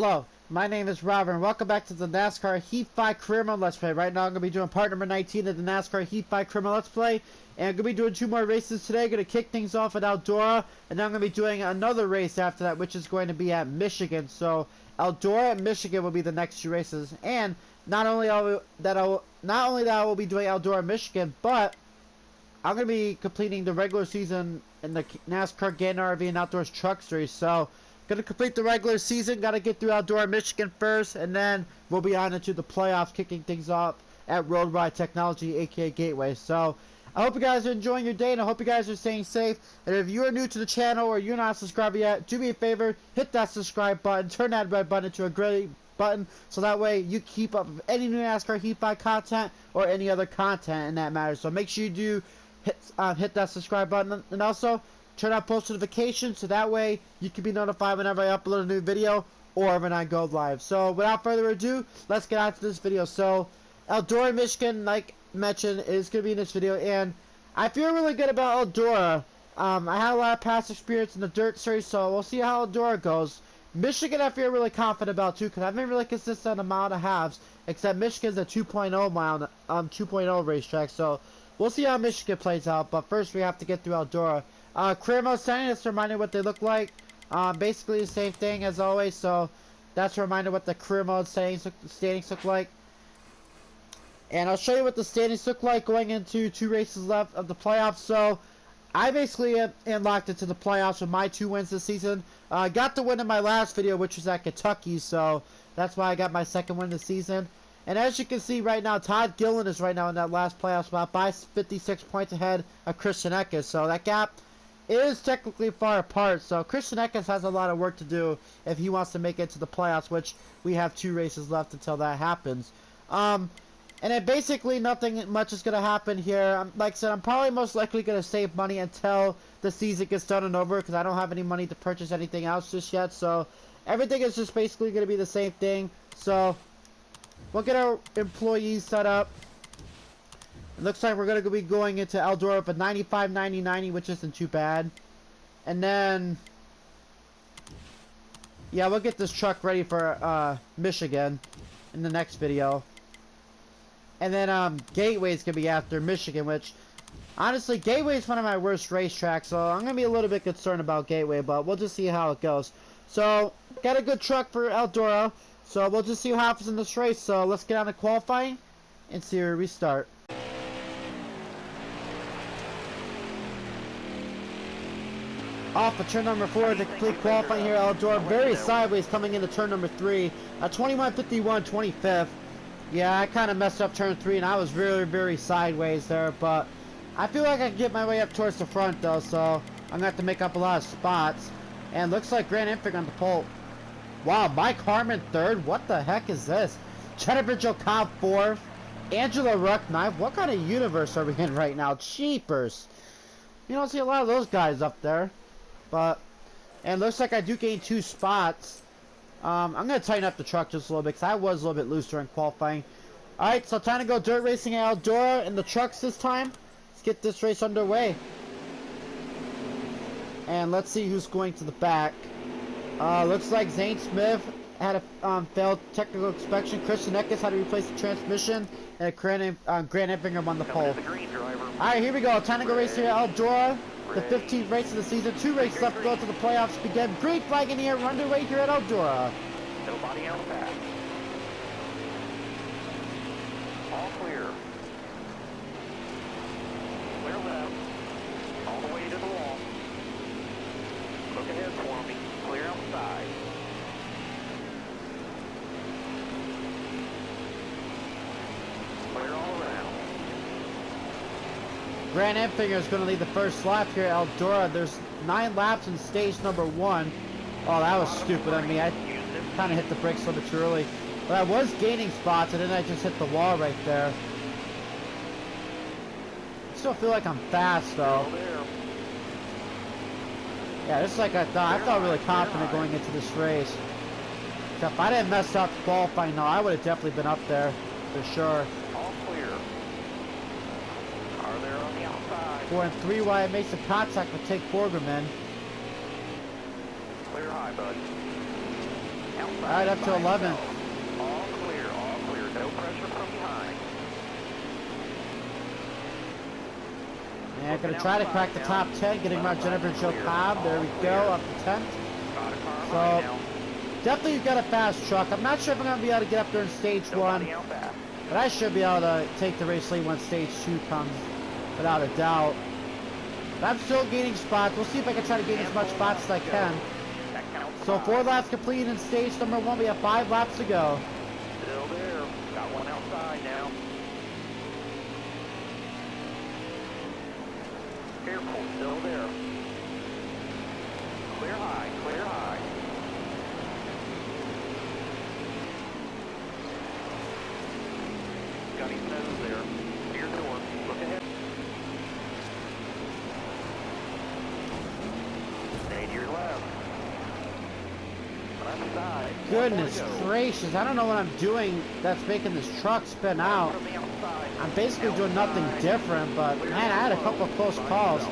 Hello, my name is Robert, and welcome back to the NASCAR Heat 5 Career Mode Let's Play. Right now I'm going to be doing part number 19 of the NASCAR Heat 5 Career Mode Let's Play, and I'm going to be doing 2 more races today. I'm going to kick things off at Eldora, and then I'm going to be doing another race after that, which is going to be at Michigan. So, Eldora and Michigan will be the next 2 races, and not only that I will be doing Eldora and Michigan, but I'm going to be completing the regular season in the NASCAR Gator RV and Outdoors Truck Series. So, gonna complete the regular season, gotta get through Eldora, Michigan first, and then we'll be on into the playoffs, kicking things off at Road Ride Technology, aka Gateway. So, I hope you guys are enjoying your day, and I hope you guys are staying safe. And if you are new to the channel or you're not subscribed yet, do me a favor, hit that subscribe button, turn that red button into a gray button, so that way you keep up with any new NASCAR Heat 5 content or any other content in that matter. So make sure you do hit that subscribe button, and also turn on post notifications so that way you can be notified whenever I upload a new video or when I go live. So without further ado, let's get on to this video. So Eldora, Michigan, like mentioned, is going to be in this video, and I feel really good about Eldora. I had a lot of past experience in the dirt series, so we'll see how Eldora goes. Michigan I feel really confident about too, because I've been really consistent on the mile and a halves, except Michigan's a 2.0 mile 2.0 racetrack, so we'll see how Michigan plays out. But first we have to get through Eldora. Career mode standings, just a reminder what they look like. Basically the same thing as always, so that's a reminder what the career mode standings look like. And I'll show you what the standings look like going into 2 races left of the playoffs. So I basically am locked into the playoffs with my 2 wins this season. I got the win in my last video, which was at Kentucky, so that's why I got my 2nd win this season. And as you can see right now, Todd Gillen is right now in that last playoff spot by 56 points ahead of Christian Eckes. So that gap is technically far apart. So Christian Eckes has a lot of work to do if he wants to make it to the playoffs, which we have 2 races left until that happens. And then basically nothing much is going to happen here. Like I said, I'm probably most likely going to save money until the season gets done and over, because I don't have any money to purchase anything else just yet. So everything is just basically going to be the same thing. So we'll get our employees set up. It looks like we're going to be going into Eldora with 95, 90, 90, which isn't too bad. And then, yeah, we'll get this truck ready for Michigan in the next video. And then Gateway is going to be after Michigan, which, honestly, Gateway is one of my worst racetracks, so I'm going to be a little bit concerned about Gateway, but we'll just see how it goes. So, got a good truck for Eldora, so we'll just see what happens in this race. So, let's get on to qualifying and see where we start. Off of turn number 4 to complete qualifying here at Eldora. Very sideways coming into turn number 3. 21.51, 25th. Yeah, I kind of messed up turn 3, and I was really, very sideways there. But I feel like I can get my way up towards the front, though. So I'm going to have to make up a lot of spots. And looks like Grant Enfinger on the pole. Wow, Mike Harmon 3rd. What the heck is this? Jennifer Jo Cobb 4th. Angela Ruck 9th. What kind of universe are we in right now? Cheapers. You don't see a lot of those guys up there. But, and looks like I do gain 2 spots. I'm going to tighten up the truck just a little bit, because I was a little bit loose during qualifying. Alright, so time to go dirt racing at Eldora in the trucks this time. Let's get this race underway. And let's see who's going to the back. Looks like Zane Smith had a failed technical inspection. Christian Eckes had to replace the transmission. And Grant Enfinger won the pole. Alright, here we go. Time to go race here at Eldora. The 15th race of the season. 2 races left to go to the playoffs begin. Green flag in the air. We're underway here at Eldora. Nobody on the path. All clear. Clear left. All the way to the wall. Look ahead for me. Clear outside. Clear all around. Grant Enfinger is going to lead the first lap here at Eldora. There's 9 laps in stage number 1. Oh, that was stupid of me. I kind of hit the brakes a little bit too early. But I was gaining spots, and then I just hit the wall right there. I still feel like I'm fast, though. Yeah, just like I thought. I felt really confident going into this race. If I didn't mess up qualifying, no, I would have definitely been up there for sure. All clear. Are there on the outside? 4 and 3 wide makes the contact with Tate Forgerman. Clear high, bud. Alright, up to 11th. All clear, no pressure from behind. And I'm going to try to crack the top 10, getting around Jennifer and Joe Cobb. There we go, up to 10th. So, definitely you've got a fast truck. I'm not sure if I'm going to be able to get up there in stage 1. But I should be able to take the race lead once stage 2 comes, without a doubt. But I'm still gaining spots. We'll see if I can try to gain as much spots as I can. So 4 laps complete in stage number 1. We have 5 laps to go. Still there. Got one outside now. Careful, still there. Clear high, clear high. Got his nose there. Near door. Look ahead. Stay to your left. Left side. Goodness gracious, I don't know what I'm doing that's making this truck spin out. I'm basically doing nothing different, but man, I had a couple of close calls.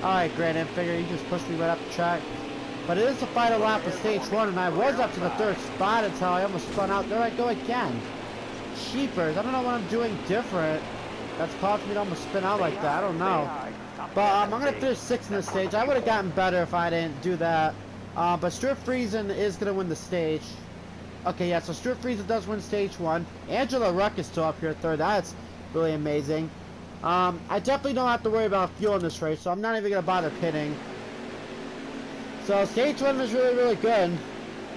Alright, Grant, I figure you just pushed me right up the track. But it is the final lap of stage 1, and I was up to the 3rd spot until I almost spun out. There I go again. Sheepers, I don't know what I'm doing different that's caused me to almost spin out like that. I don't know. But I'm going to finish 6th in this stage. I would have gotten better if I didn't do that. But Stuart Friesen is going to win the stage. Okay, yeah, so Stuart Friesen does win stage 1. Angela Ruck is still up here 3rd. That's really amazing. I definitely don't have to worry about fuel in this race, so I'm not even going to bother pitting. So stage 1 was really, really good.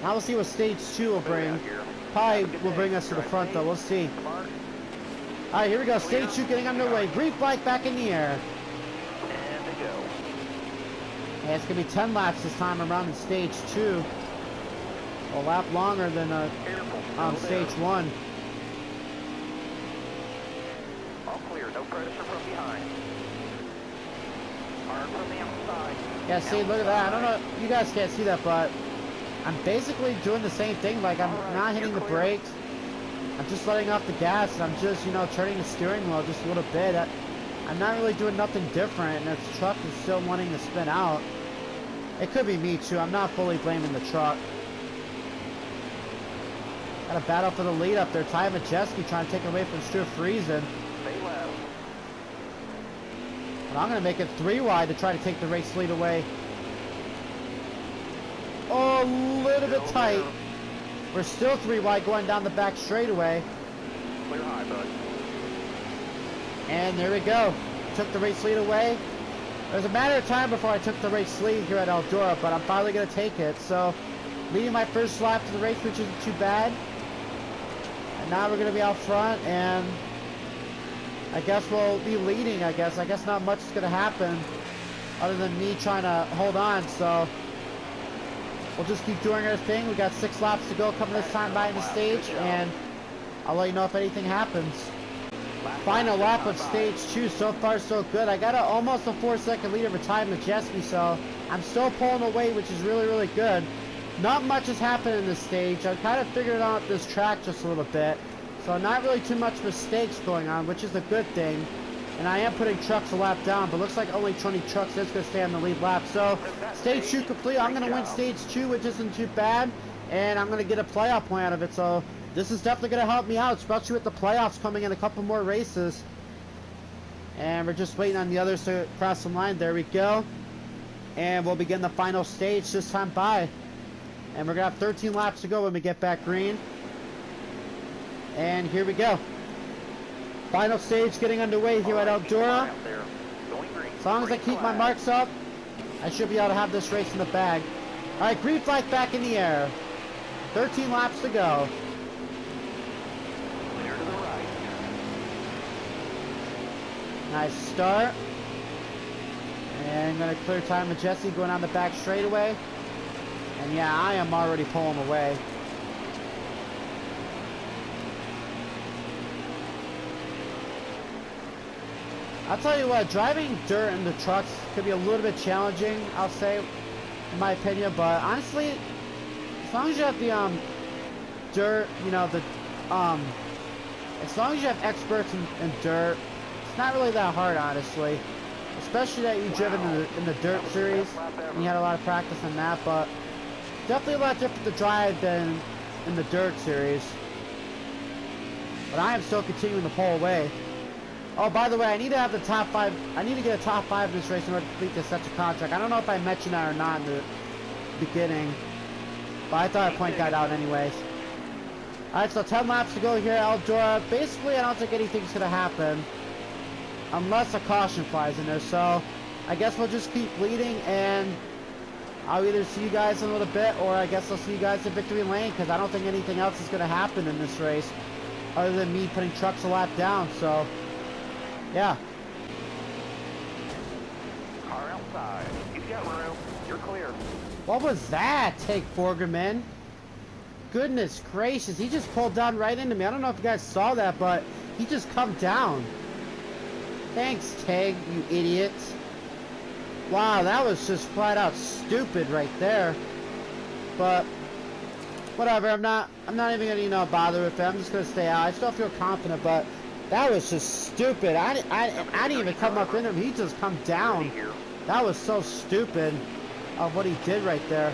Now we'll see what stage 2 will bring. Probably will bring us to the front, though. We'll see. Alright, here we go. Stage 2 getting underway. Green flag back in the air. And to go. Yeah, it's going to be 10 laps this time around in stage 2. A lap longer than stage 1. All clear, no pressure from behind. Hard from the outside. Yeah, see, look at that. I don't know, you guys can't see that, but I'm basically doing the same thing. Like, I'm not hitting the brakes. I'm just letting off the gas. I'm just, you know, turning the steering wheel just a little bit. I'm not really doing nothing different, and this truck is still wanting to spin out. It could be me, too. I'm not fully blaming the truck. Got a battle for the lead up there. Ty Majeski trying to take away from Stuart Friesen. Stay left. But I'm going to make it 3 wide to try to take the race lead away. Oh, a little bit tight. We're still 3 wide going down the back straightaway. Clear high, bud. And there we go. Took the race lead away. It was a matter of time before I took the race lead here at Eldora, but I'm finally going to take it. So, leading my first lap to the race, which isn't too bad. And now we're going to be out front, and I guess we'll be leading, I guess. I guess not much is going to happen other than me trying to hold on, so we'll just keep doing our thing. We got 6 laps to go coming this time by in the stage, and I'll let you know if anything happens. Final lap of stage 2. So far, so good. I got almost a 4-second lead over Ty Majeski, so I'm still pulling away, which is really, really good. Not much has happened in this stage. I've kind of figured out this track just a little bit, so not really too much mistakes going on, which is a good thing. And I am putting trucks a lap down, but looks like only 20 trucks is going to stay on the lead lap. So stage 2 complete. I'm going to win stage 2, which isn't too bad, and I'm going to get a playoff point out of it. So this is definitely going to help me out, especially with the playoffs coming in a couple more races. And we're just waiting on the others to cross the line. There we go. And we'll begin the final stage this time by. And we're going to have 13 laps to go when we get back green. And here we go. Final stage getting underway here at Eldora. As long as I keep my marks up, I should be able to have this race in the bag. Alright, green flag back in the air. 13 laps to go. Clear to the right. Nice start. And I'm going to clear Ty Majeski going on the back straightaway. And yeah, I am already pulling away. I'll tell you what, driving dirt in the trucks could be a little bit challenging, I'll say, in my opinion. But honestly, as long as you have the dirt, you know, as long as you have experts in dirt, it's not really that hard, honestly. Especially that you've driven in the dirt series, and you had a lot of practice in that. But definitely a lot different to drive than in the Dirt Series. But I am still continuing to pull away. Oh, by the way, I need to have the top 5. I need to get a top 5 in this race in order to complete this such a contract. I don't know if I mentioned that or not in the beginning. But I thought I'd point that out anyways. Alright, so 10 laps to go here at Eldora. Basically, I don't think anything's going to happen. Unless a caution flies in there. So, I guess we'll just keep leading and I'll either see you guys in a little bit or I guess I'll see you guys at Victory Lane because I don't think anything else is going to happen in this race other than me putting trucks a lap down. So, yeah. Car outside. You've got room. You're clear. What was that, Take Forgerman? Goodness gracious, he just pulled down right into me. I don't know if you guys saw that, but he just come down. Thanks, Tag, you idiot. Wow, that was just flat out stupid right there. But whatever, I'm not even gonna, bother with it. I'm just gonna stay out. I still feel confident, but that was just stupid. I didn't even come up in him. He just come down. That was so stupid of what he did right there.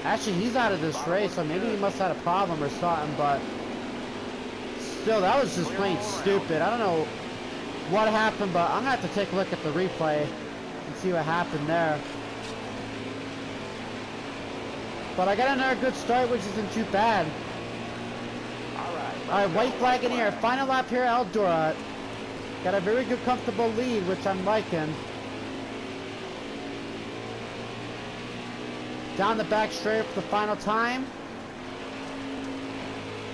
Actually, he's out of this race, so maybe he must have had a problem or something, but still, that was just plain stupid. I don't know what happened, but I'm gonna have to take a look at the replay and see what happened there. But I got another good start, which isn't too bad. Alright, white flag in here. Final lap here at Eldora. Got a very good, comfortable lead, which I'm liking. Down the back straight for the final time.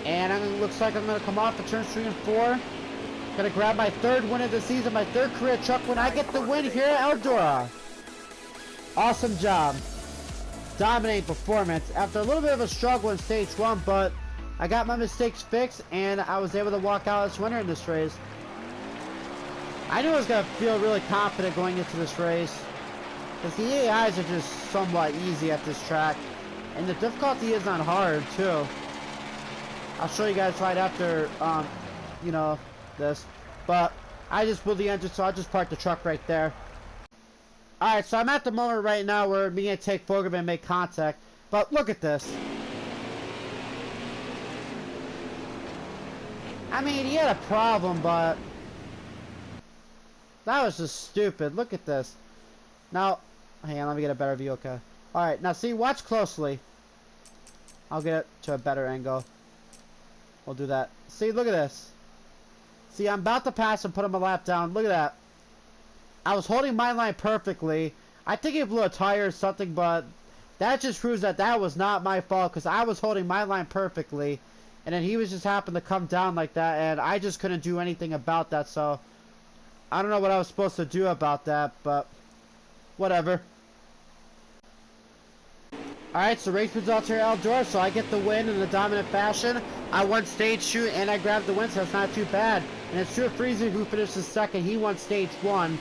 And looks like I'm going to come off of turns 3 and 4. Going to grab my 3rd win of the season, my 3rd career truck win. I get the win here at Eldora. Awesome job. Dominating performance. After a little bit of a struggle in stage 1, but I got my mistakes fixed and I was able to walk out as winner in this race. I knew I was going to feel really confident going into this race. Because the AIs are just somewhat easy at this track. And the difficulty is not hard, too. I'll show you guys right after, this. But I just blew the engine, so I'll just park the truck right there. Alright, so I'm at the moment right now where me and Take Fogerman make contact. But look at this. I mean, he had a problem, but that was just stupid. Look at this. Now, hang on, let me get a better view, okay. Alright, now see, watch closely. I'll get it to a better angle. We'll do that. See, look at this. See, I'm about to pass and put him a lap down. Look at that. I was holding my line perfectly. I think he blew a tire or something, but that just proves that that was not my fault because I was holding my line perfectly. And then he was just happened to come down like that, and I just couldn't do anything about that, so I don't know what I was supposed to do about that, but whatever. Alright, so race results here at Eldora, so I get the win in a dominant fashion. I won stage 2 and I grabbed the win, so that's not too bad. And it's Stuart Friesen who finishes second. He won stage 1.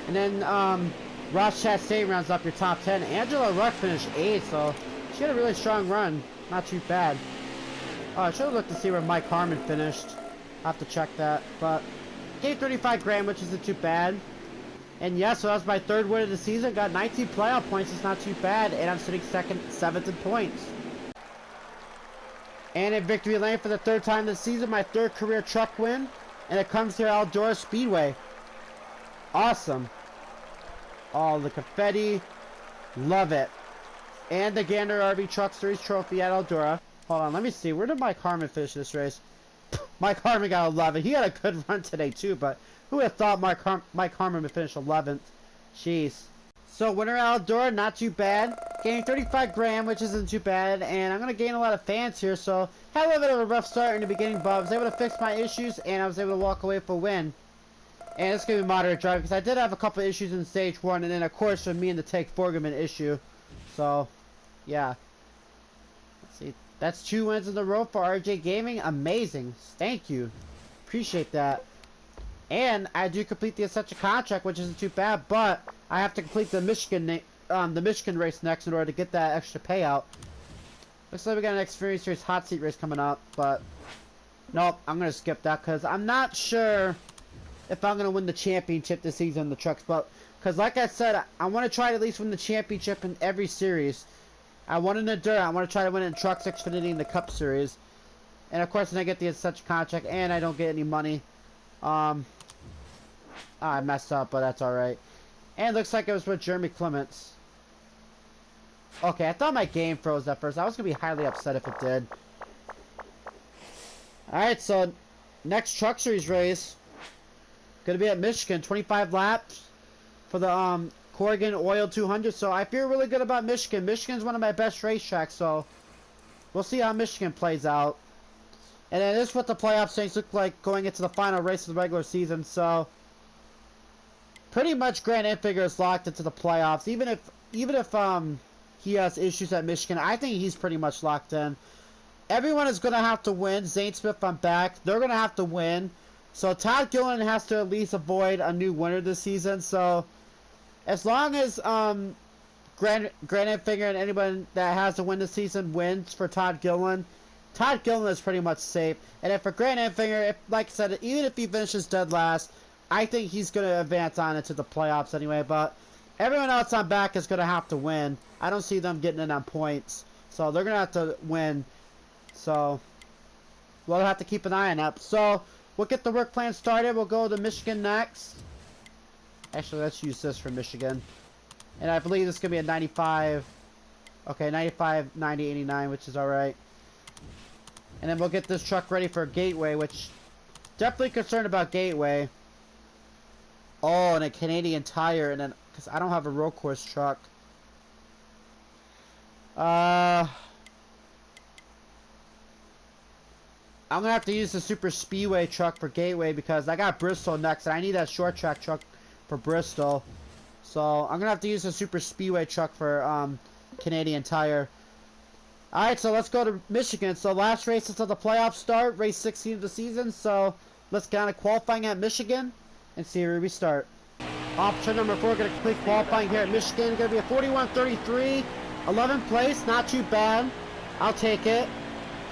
And then Ross Chastain rounds up your top 10. Angela Ruck finished 8th, so she had a really strong run. Not too bad. I should have looked to see where Mike Harmon finished. I'll have to check that. But gave 35 grand, which isn't too bad. And yeah, so that was my 3rd win of the season. Got 19 playoff points. It's not too bad. And I'm sitting 7th in points. And in victory lane for the 3rd time this season, my 3rd career truck win. And it comes here at Eldora Speedway. Awesome. Oh, the confetti. Love it. And the Gander RB Truck Series trophy at Eldora. Hold on, let me see. Where did Mike Harmon finish this race? Mike Harmon got 11. He had a good run today, too, but who would have thought Mike Harmon would finish 11th? Jeez. So, winner at Eldora, not too bad. Gained 35 grand, which isn't too bad, and I'm going to gain a lot of fans here, so had a little bit of a rough start in the beginning, but I was able to fix my issues, and I was able to walk away with a win. And it's going to be moderate driving, because I did have a couple of issues in stage 1, and then, of course, with me and the Take Forgerman issue. So, yeah. Let's see. That's 2 wins in a row for RJ Gaming. Amazing. Thank you. Appreciate that. And I do complete the Essential Contract, which isn't too bad, but I have to complete the Michigan race next in order to get that extra payout. Looks like we got an Xfinity Series hot seat race coming up, but nope, I'm going to skip that because I'm not sure if I'm going to win the championship this season in the trucks, but because like I said, I want to try to at least win the championship in every series. I want an Enduro. I want to try to win it in Trucks Xfinity in the Cup Series. And of course, then I get the such contract, and I don't get any money. I messed up, but that's alright. And it looks like it was with Jeremy Clements. Okay, I thought my game froze at first. I was going to be highly upset if it did. Alright, so next Truck Series race. Going to be at Michigan. 25 laps for the Corrigan Oil 200. So I feel really good about Michigan. Michigan's one of my best racetracks, so we'll see how Michigan plays out. And then this is what the playoff things look like going into the final race of the regular season. So pretty much Grant Enfinger is locked into the playoffs. Even if he has issues at Michigan, I think he's pretty much locked in. Everyone is going to have to win. Zane Smith on back. They're going to have to win. So Todd Gilliland has to at least avoid a new winner this season. So as long as Grant Enfinger and anyone that has to win this season wins for Todd Gilliland is pretty much safe. And if for Grant Enfinger, like I said, even if he finishes dead last, I think he's going to advance on into the playoffs anyway, but everyone else on back is going to have to win. I don't see them getting in on points, so they're going to have to win. So we'll have to keep an eye on that. So we'll get the work plan started. We'll go to Michigan next. Actually, let's use this for Michigan. And I believe this is going to be a 95. Okay, 95, 90, 89, which is alright. And then we'll get this truck ready for Gateway, which definitely concerned about Gateway. Oh, and a Canadian Tire, and then because I don't have a road course truck. I'm gonna have to use the Super Speedway truck for Gateway because I got Bristol next, and I need that short track truck for Bristol. So I'm gonna have to use the Super Speedway truck for Canadian Tire. All right, so let's go to Michigan. So last race until the playoffs start, race 16 of the season. So let's get on to qualifying at Michigan and see where we start. Option number 4, going to complete qualifying here at Michigan. Going to be a 41.33, 11th place, not too bad. I'll take it.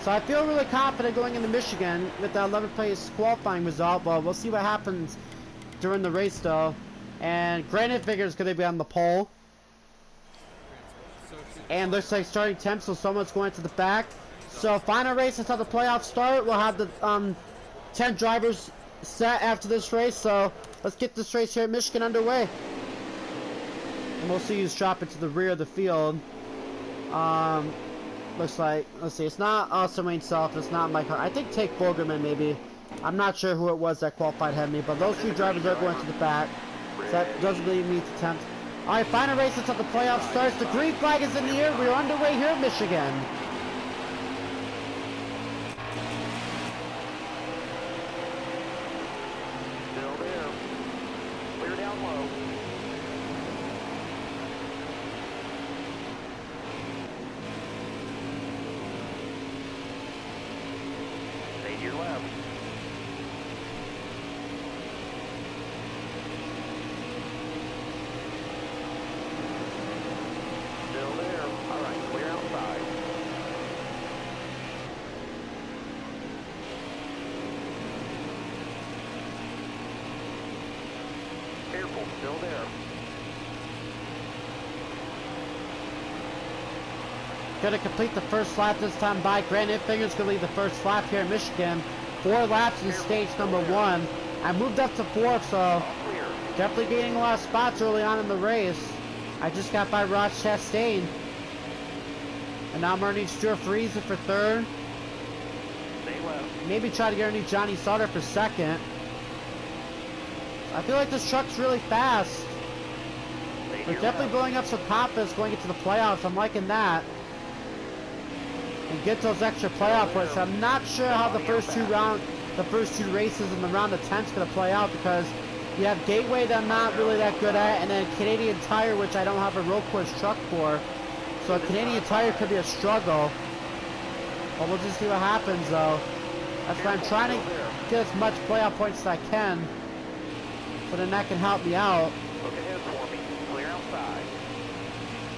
So I feel really confident going into Michigan with the 11th place qualifying result, but we'll see what happens during the race though. And Grant Enfinger is going to be on the pole. And looks like starting temp, so someone's going to the back. So final race until the playoffs start. We'll have the 10 drivers set after this race, so let's get this race here at Michigan underway. And we'll see who's dropping to the rear of the field. Looks like, let's see, it's not Austin Wayne Self, it's not Mike. I think Tate Fogelman maybe. I'm not sure who it was that qualified ahead of me, but those 2 drivers are going to the back. So that doesn't really meet the temp. Alright, final race until the playoffs starts. The green flag is in the air. We're underway here at Michigan. Still there. Clear down low. Stay to your left. Still there. All right, clear outside. Careful, still there. Going to complete the first lap this time by Grant Enfinger's going to lead the first lap here in Michigan. 4 laps in stage number 1. I moved up to 4th, so Clear. definitely gaining a lot of spots early on in the race. I just got by Ross Chastain. And now I'm earning Stuart Friesen for 3rd. Stay left. Maybe try to get underneath Johnny Sauter for 2nd. I feel like this truck's really fast. Stay to They're your definitely left. building up some confidence going into the playoffs. I'm liking that. And get those extra playoff points. I'm not sure how the first two races in the round of 10 is going to play out because you have Gateway that I'm not really that good at, and then Canadian Tire, which I don't have a road course truck for. So a Canadian Tire could be a struggle. But we'll just see what happens though. That's why I'm trying to get as much playoff points as I can. So then that can help me out. Look ahead for me. Clear outside.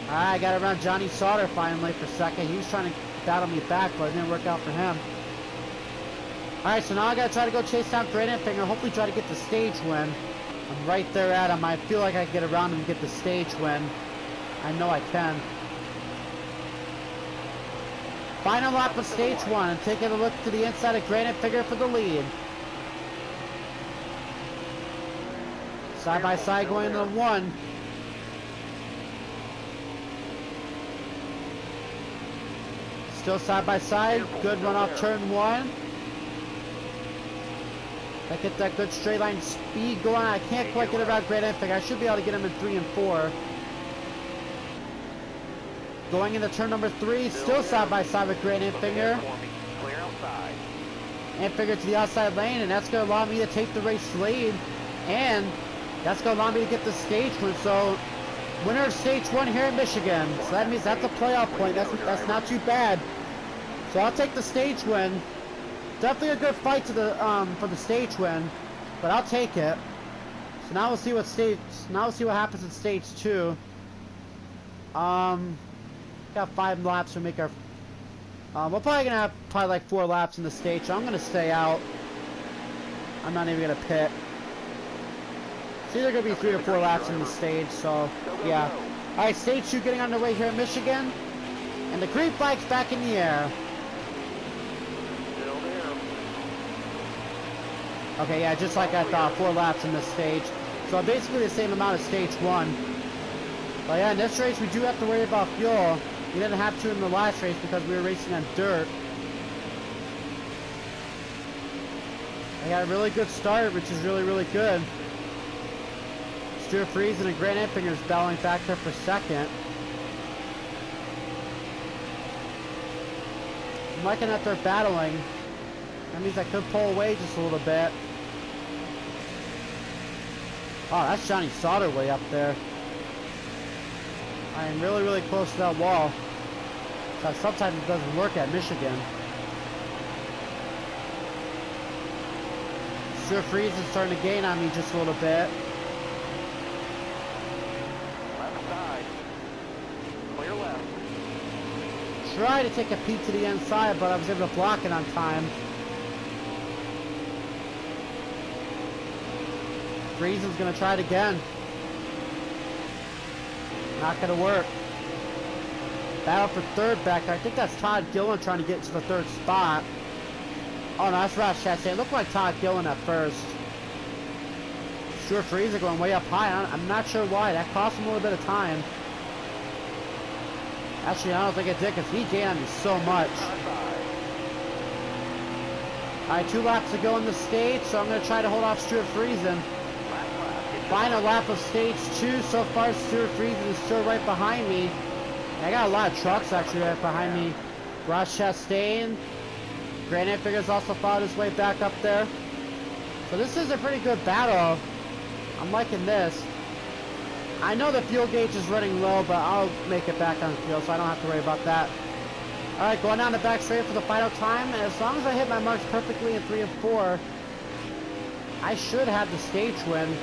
Alright, I got around Johnny Sauter finally for 2nd. He was trying to battle me back, but it didn't work out for him. Alright, so now I gotta try to go chase down Grant Enfinger, hopefully try to get the stage win. I'm right there at him. I feel like I can get around him and get the stage win. I know I can. Final lap of stage 1 and taking a look to the inside of Granite Figure for the lead. Side by side going into the 1. Still side by side. Good run off turn 1. I get that good straight line speed going. I can't quite get around Granite Figure. I should be able to get him in 3 and 4. Going into turn number 3, still side by side with Granite Finger. And Figure to the outside lane, and that's going to allow me to take the race lead. And that's going to allow me to get the stage win. So, winner of stage 1 here in Michigan. So that means that's a playoff point. That's not too bad. So I'll take the stage win. Definitely a good fight to the for the stage win, but I'll take it. So now we'll see what happens in stage 2. Got 5 laps to make our. We're probably gonna have like 4 laps in the stage. So I'm gonna stay out. I'm not even gonna pit. It's either gonna be 3 or 4 laps in the stage. So yeah. All right, stage 2 getting underway here in Michigan, and the green flag's back in the air. Okay, yeah, just like I thought, 4 laps in this stage. So basically the same amount as stage 1. But yeah, in this race we do have to worry about fuel. We didn't have to in the last race because we were racing on dirt. I got a really good start, which is really, really good. Stuart Friesen and Grant Enfinger's battling back there for second. I'm liking that they're battling. That means I could pull away just a little bit. Oh, that's Johnny Sauter way up there. I am really, really close to that wall. So sometimes it doesn't work at Michigan. Stuart Friesen starting to gain on me just a little bit. Left side. Clear left. Tried to take a peek to the inside, but I was able to block it on time. Friesen's gonna try it again. Not gonna work. Battle for third back there. I think that's Todd Gillen trying to get to the 3rd spot. Oh no, that's Ross Chastain. It looked like Todd Gillen at first. Stuart Friesen going way up high. I'm not sure why. That cost him a little bit of time. Actually, I don't think it did because he gained on me so much. Alright, 2 laps to go in the stage, so I'm going to try to hold off Stuart Friesen. Final lap of stage 2. So far, Stuart Friesen is still right behind me. I got a lot of trucks actually right behind me. Ross Chastain. Grant Enfinger's also followed his way back up there. So this is a pretty good battle. I'm liking this. I know the fuel gauge is running low, but I'll make it back on the field, so I don't have to worry about that. Alright, going down the back straight for the final time. And as long as I hit my marks perfectly in 3 and 4, I should have the stage win.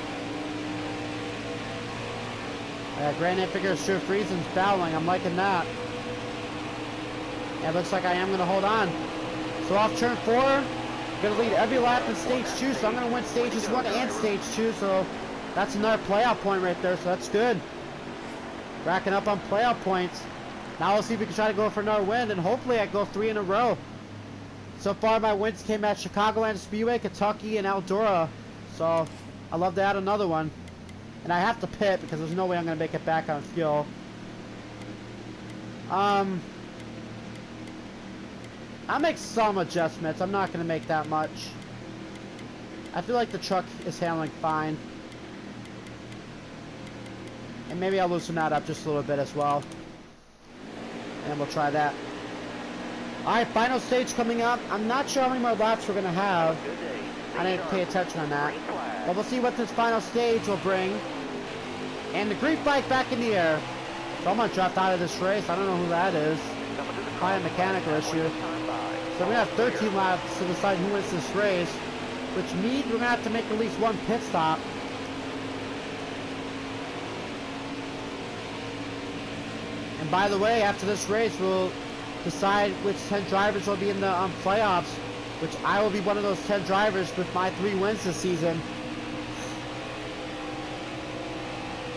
Grant Enfinger, Stuart Friesen's battling. I'm liking that. Yeah, it looks like I am going to hold on. So off turn 4, I'm going to lead every lap in stage 2, so I'm going to win stages 1 and stage 2, so that's another playoff point right there, so that's good. Racking up on playoff points. Now we'll see if we can try to go for another win, and hopefully I go 3 in a row. So far my wins came at Chicagoland Speedway, Kentucky, and Eldora, so I'd love to add another one. And I have to pit because there's no way I'm going to make it back on fuel. I'll make some adjustments. I'm not going to make that much. I feel like the truck is handling fine. And maybe I'll loosen that up just a little bit as well. And we'll try that. Alright, final stage coming up. I'm not sure how many more laps we're going to have. I didn't pay attention on that. But we'll see what this final stage will bring. And the green flag back in the air. Someone dropped out of this race. I don't know who that is. Probably a mechanical issue. So we have 13 laps to decide who wins this race. Which means we're going to have to make at least 1 pit stop. And by the way, after this race, we'll decide which 10 drivers will be in the playoffs. Which I will be one of those 10 drivers with my 3 wins this season.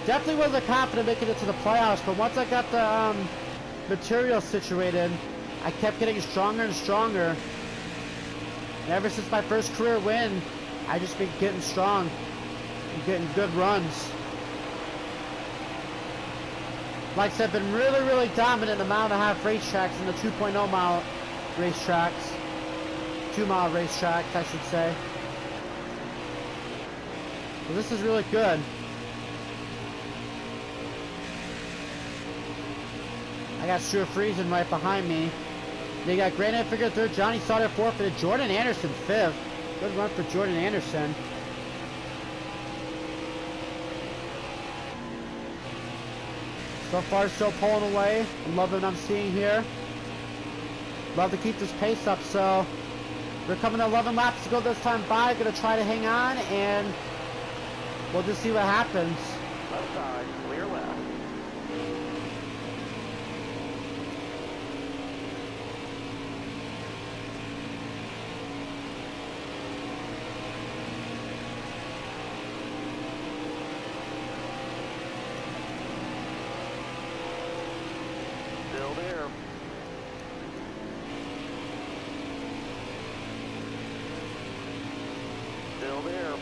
Definitely wasn't confident making it to the playoffs, but once I got the material situated, I kept getting stronger and stronger. And ever since my first career win, I just been getting strong and getting good runs. Like I said, been really dominant in the 1.5 mile racetracks and the 2.0 mile racetracks. 2 mile racetracks, I should say. So this is really good. I got Stuart Friesen right behind me. They got Grant Enfinger third, Johnny Sauter fourth, and Jordan Anderson fifth. Good run for Jordan Anderson. So far, still pulling away. I'm loving what I'm seeing here. Love to keep this pace up, so we're coming to 11 laps to go this time by. Gonna try to hang on, and we'll just see what happens. Left side, clear left. Still there. Still there.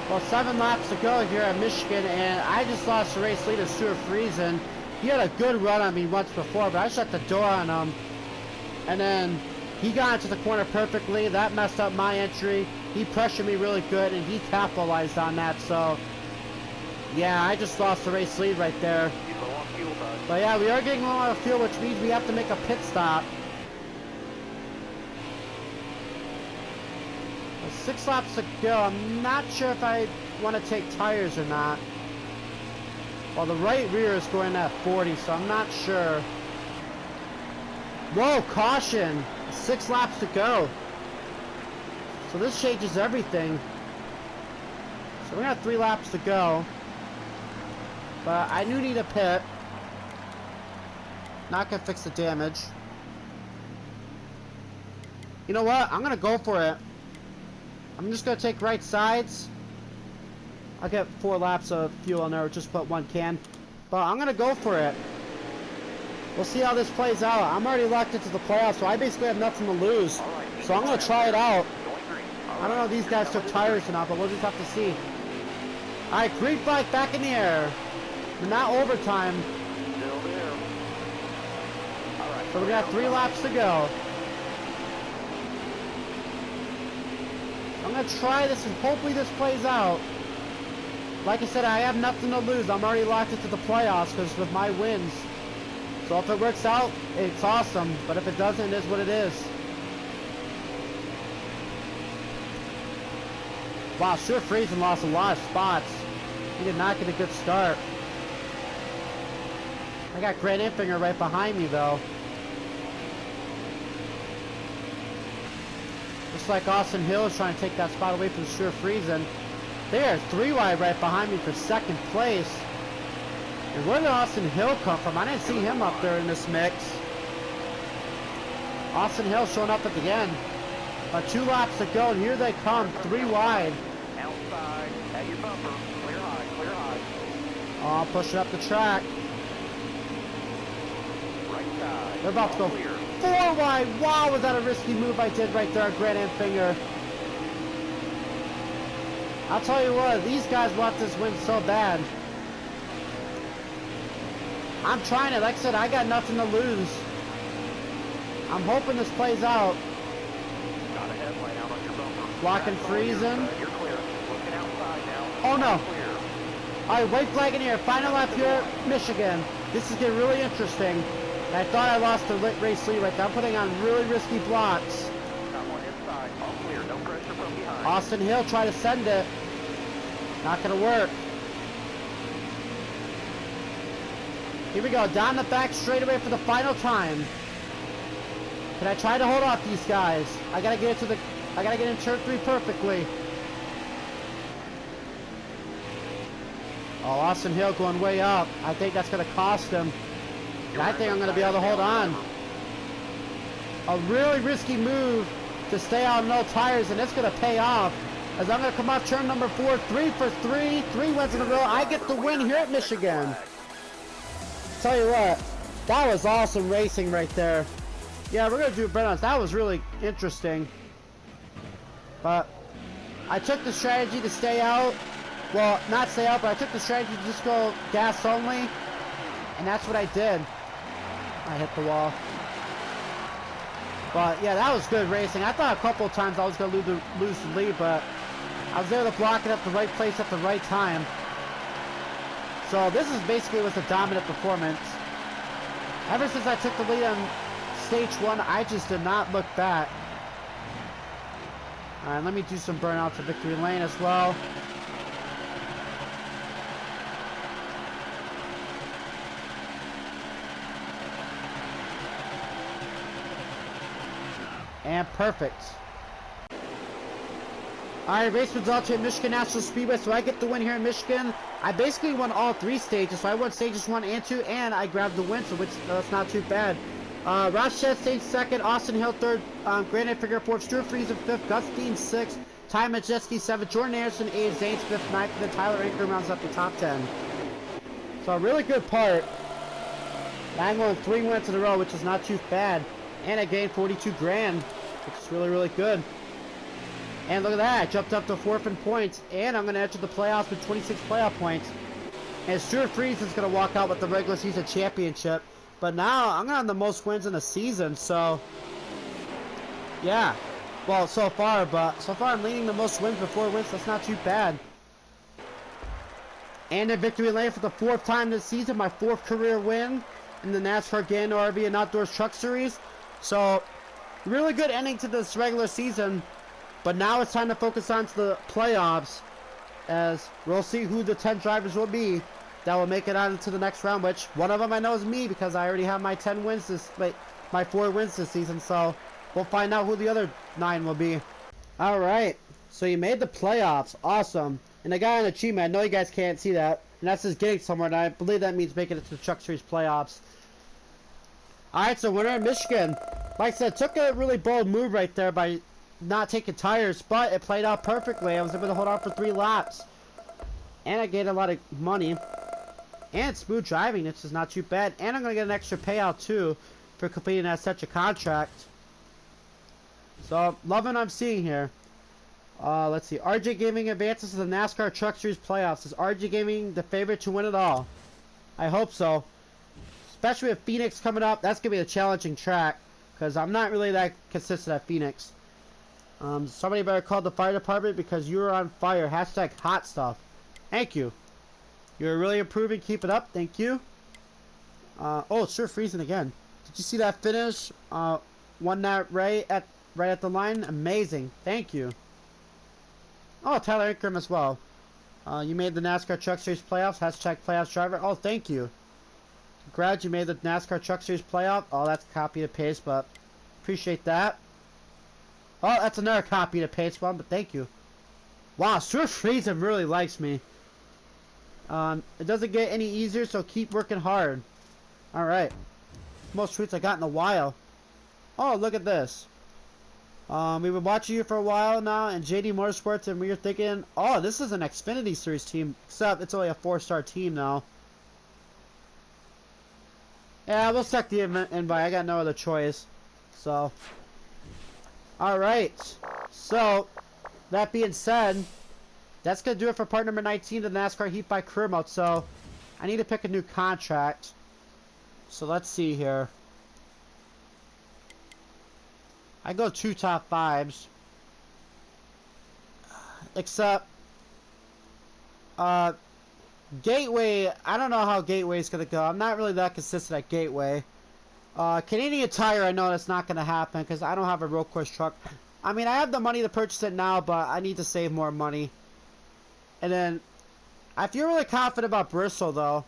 Well, 7 laps to go here at Michigan, and I just lost the race lead to Stuart Friesen. He had a good run on me once before, but I shut the door on him. And then he got into the corner perfectly. That messed up my entry. He pressured me really good, and he capitalized on that. So, yeah, I just lost the race lead right there. He's low on fuel, bud. But yeah, we are getting low on fuel, which means we have to make a pit stop. 6 laps to go. I'm not sure if I want to take tires or not. Well, the right rear is going at 40, so I'm not sure. Whoa, caution! 6 laps to go. So this changes everything. So we got 3 laps to go. But I do need a pit. Not gonna fix the damage. You know what? I'm gonna go for it. I'm just gonna take right sides. I'll get 4 laps of fuel in there, just put 1 can. But I'm gonna go for it. We'll see how this plays out. I'm already locked into the playoffs, so I basically have nothing to lose. So I'm gonna try it out. I don't know if these guys took tires or not, but we'll just have to see. Alright, green flag back in the air. But not overtime. Still there. Alright. So we got 3 laps to go. I'm gonna try this and hopefully this plays out. Like I said, I have nothing to lose. I'm already locked into the playoffs because with my wins. So if it works out, it's awesome. But if it doesn't, it is what it is. Wow, Stuart Friesen lost a lot of spots. He did not get a good start. I got Grant Enfinger right behind me though. Looks like Austin Hill is trying to take that spot away from Stuart Friesen. They are 3 wide right behind me for 2nd place. And where did Austin Hill come from? I didn't see him up there in this mix. Austin Hill showing up at the end. But 2 laps to go, and here they come, 3 wide. Outside, at your bumper. Clear high, clear high. Oh, pushing up the track. Right side. They're about to go Clear. 4 wide. Wow, was that a risky move I did right there on Grant Enfinger. I'll tell you what, these guys want this win so bad. I'm trying it. Like I said, I got nothing to lose. I'm hoping this plays out. Got a headlight out on your bumper. Blocking That's all yours, Friesen. bud. You're clear. Looking outside now. Oh no. Clear. Alright, white flag in here. Final lap here at Michigan. This is getting really interesting. And I thought I lost the race lead right there. I'm putting on really risky blocks. Got one inside. All clear. No pressure from behind. Austin Hill tried to send it. Not gonna work. Here we go. Down the back straightaway for the final time. Can I try to hold off these guys? I gotta get in turn 3 perfectly. Oh, Austin Hill going way up. I think that's gonna cost him. And I think I'm gonna be able to hold on. A really risky move to stay on no tires, and it's gonna pay off. as I'm going to come off turn number 4, 3 for 3, 3 wins in a row. I get the win here at Michigan. Tell you what, that was awesome racing right there. Yeah, we're going to do burnouts. That was really interesting. But I took the strategy to stay out. Well, not stay out, but I took the strategy to just go gas only. And that's what I did. I hit the wall. But yeah, that was good racing. I thought a couple of times I was going to lose the lead, but I was able to block it at the right place at the right time. So this is basically was a dominant performance. Ever since I took the lead on stage 1, I just did not look back. Alright, let me do some burnouts to victory lane as well. And perfect. Alright, race results here at Michigan National Speedway. So I get the win here in Michigan. I basically won all 3 stages. So I won stages 1 and 2, and I grabbed the win, so which that's not too bad. Ross Chastain 2nd, Austin Hill 3rd, Grant Enfinger 4th, Stuart Friesen 5th, Gus Dean 6th, Ty Majeski 7th, Jordan Anderson 8th, Zane's 5th, 9th, and then Tyler Ingram rounds up the top 10. So a really good part. I'm going 3 wins in a row, which is not too bad. And I gained 42 grand, which is really, really good. And look at that, I jumped up to 4th in points, and I'm going to enter the playoffs with 26 playoff points. And Stuart Friesen is going to walk out with the regular season championship. But now, I'm going to have the most wins in a season, so... yeah. Well, so far, I'm leading the most wins before wins, that's not too bad. And in victory lane for the 4th time this season, my 4th career win in the NASCAR Gander RV and Outdoors Truck Series. So, really good ending to this regular season. But now it's time to focus on to the playoffs, as we'll see who the 10 drivers will be that will make it on to the next round, which one of them I know is me, because I already have my 10 wins this, my 4 wins this season, so we'll find out who the other 9 will be. Alright, so you made the playoffs, awesome. And I got an achievement, I know you guys can't see that, and that's just getting somewhere, and I believe that means making it to the Truck Series playoffs. Alright, so winner in Michigan. Like I said, took a really bold move right there by not taking tires, but it played out perfectly. I was able to hold on for 3 laps. And I gained a lot of money. And smooth driving, which is not too bad. And I'm going to get an extra payout too for completing that such a contract. So, loving what I'm seeing here. Let's see. RJ Gaming advances to the NASCAR Truck Series playoffs. Is RJ Gaming the favorite to win it all? I hope so. Especially with Phoenix coming up. That's going to be a challenging track, because I'm not really that consistent at Phoenix. Somebody better call the fire department, because you are on fire. Hashtag hot stuff. Thank you. You're really improving. Keep it up. Thank you. Oh, it's sure freezing again. Did you see that finish? Won that right at the line. Amazing. Thank you. Oh, Tyler Ingram as well. You made the NASCAR Truck Series playoffs. Hashtag playoffs driver. Oh, thank you. Congrats, you made the NASCAR Truck Series playoff. Oh, that's copy and paste, but appreciate that. Oh, that's another copy and paste one, but thank you. Wow, Stuart Friesen really likes me. It doesn't get any easier, so keep working hard. Alright. Most tweets I got in a while. Oh, look at this. We've been watching you for a while now, and JD Motorsports, and we were thinking, oh, this is an Xfinity Series team, except it's only a 4-star team now. Yeah, we'll suck the invite. I got no other choice. So, alright. So, that being said, that's going to do it for part number 19 of the NASCAR Heat 5 Career Mode. So, I need to pick a new contract. So, let's see here. I go 2 top 5s. Except, Gateway, I don't know how Gateway is going to go. I'm not really that consistent at Gateway. Canadian Tire, I know that's not going to happen because I don't have a real course truck. I mean, I have the money to purchase it now, but I need to save more money. And then, I feel really confident about Bristol, though.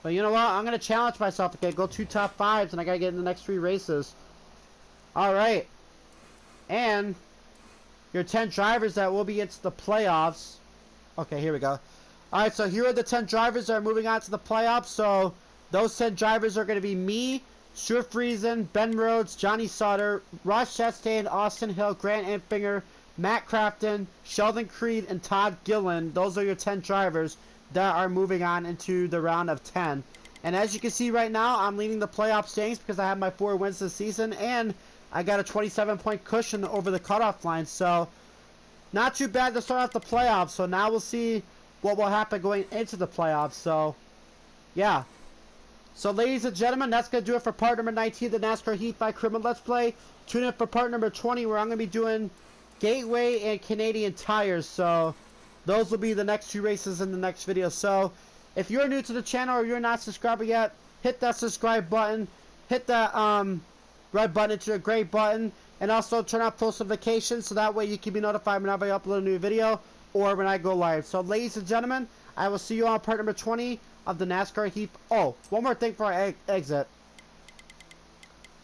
But you know what? I'm going to challenge myself again. Go 2 top 5s, and I got to get in the next 3 races. Alright. And, your 10 drivers that will be into the playoffs. Okay, here we go. Alright, so here are the 10 drivers that are moving on to the playoffs. So, those 10 drivers are going to be me, Stuart Friesen, Ben Rhodes, Johnny Sauter, Ross Chastain, Austin Hill, Grant Enfinger, Matt Crafton, Sheldon Creed, and Todd Gillen. Those are your 10 drivers that are moving on into the round of 10. And as you can see right now, I'm leading the playoff standings because I have my 4 wins this season, and I got a 27-point cushion over the cutoff line. So, not too bad to start off the playoffs. So now we'll see what will happen going into the playoffs. So, yeah. So, ladies and gentlemen, that's going to do it for part number 19 of the NASCAR Heat 5 Criminal Let's Play. Tune in for part number 20, where I'm going to be doing Gateway and Canadian Tires. So, those will be the next 2 races in the next video. So, if you're new to the channel or you're not subscribed yet, hit that subscribe button, hit that red button into a gray button, and also turn on post notifications so that way you can be notified whenever I upload a new video or when I go live. So, ladies and gentlemen, I will see you on part number 20 of the NASCAR Heat. Oh, one more thing before I exit.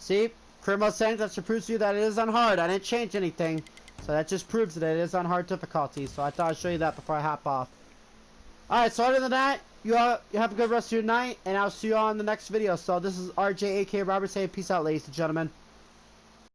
See, Criminal saying that should prove to you that it is on hard. I didn't change anything, so that just proves that it is on hard difficulty. So I thought I'd show you that before I hop off. Alright, so other than that, you have a good rest of your night, and I'll see you all in the next video. So this is RJ, aka Robert, saying peace out, ladies and gentlemen.